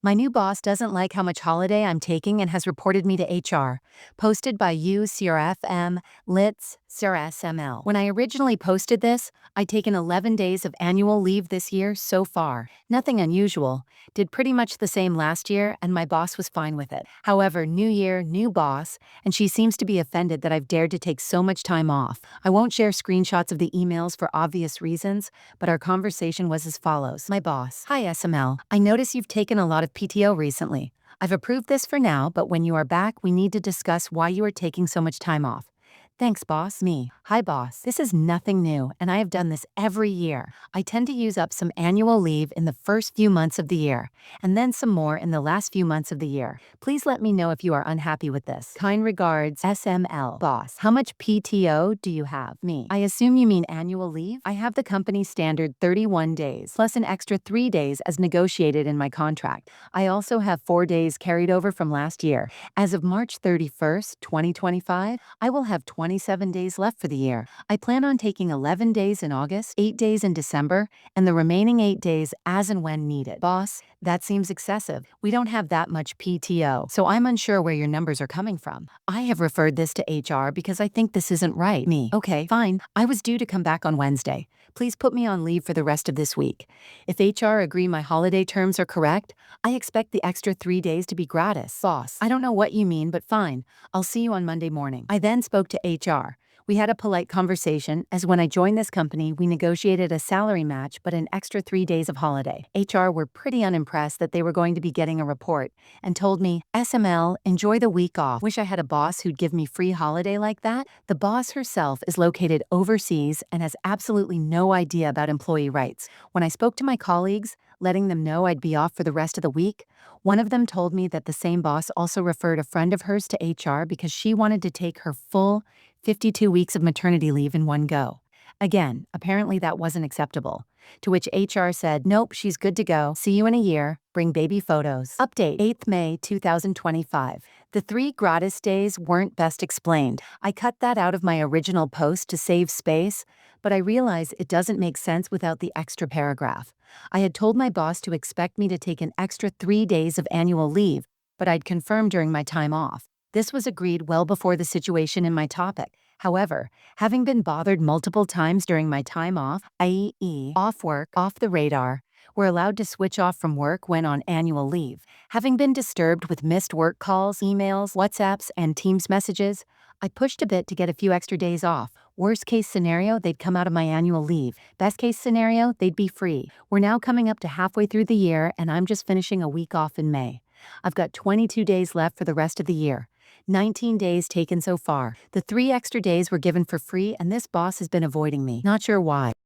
My new boss doesn't like how much holiday I'm taking and has reported me to HR. Posted by FMLitsSML. When I originally posted this, I'd taken 11 days of annual leave this year so far. Nothing unusual. Did pretty much the same last year, and my boss was fine with it. However, new year, new boss, and she seems to be offended that I've dared to take so much time off. I won't share screenshots of the emails for obvious reasons, but our conversation was as follows. My boss: Hi SML, I notice you've taken a lot of PTO recently. I've approved this for now, but when you are back, we need to discuss why you are taking so much time off. Thanks, boss. Me: Hi, boss. This is nothing new, and I have done this every year. I tend to use up some annual leave in the first few months of the year, and then some more in the last few months of the year. Please let me know if you are unhappy with this. Kind regards, SML. Boss: How much PTO do you have? Me: I assume you mean annual leave? I have the company standard 31 days, plus an extra 3 days as negotiated in my contract. I also have 4 days carried over from last year. As of March 31st, 2025, I will have 27 days left for the year. I plan on taking 11 days in August, 8 days in December, and the remaining 8 days as and when needed. Boss: That seems excessive. We don't have that much PTO, so I'm unsure where your numbers are coming from. I have referred this to HR because I think this isn't right. Me: Okay, fine. I was due to come back on Wednesday. Please put me on leave for the rest of this week. If HR agree my holiday terms are correct, I expect the extra 3 days to be gratis. Boss: I don't know what you mean, but fine. I'll see you on Monday morning. I then spoke to HR. We had a polite conversation, as when I joined this company, we negotiated a salary match but an extra 3 days of holiday. HR were pretty unimpressed that they were going to be getting a report and told me, SML, enjoy the week off. Wish I had a boss who'd give me free holiday like that. The boss herself is located overseas and has absolutely no idea about employee rights. When I spoke to my colleagues, letting them know I'd be off for the rest of the week, one of them told me that the same boss also referred a friend of hers to HR because she wanted to take her full 52 weeks of maternity leave in one go. Again, apparently that wasn't acceptable. To which HR said, nope, she's good to go. See you in a year. Bring baby photos. Update: 8th May 2025. The 3 gratis days weren't best explained. I cut that out of my original post to save space, but I realize it doesn't make sense without the extra paragraph. I had told my boss to expect me to take an extra 3 days of annual leave, but I'd confirmed during my time off. This was agreed well before the situation in my topic. However, having been bothered multiple times during my time off, i.e., off work, off the radar, we're allowed to switch off from work when on annual leave. Having been disturbed with missed work calls, emails, WhatsApps, and Teams messages, I pushed a bit to get a few extra days off. Worst case scenario, they'd come out of my annual leave. Best case scenario, they'd be free. We're now coming up to halfway through the year, and I'm just finishing a week off in May. I've got 22 days left for the rest of the year. 19 days taken so far. The 3 extra days were given for free, and this boss has been avoiding me. Not sure why.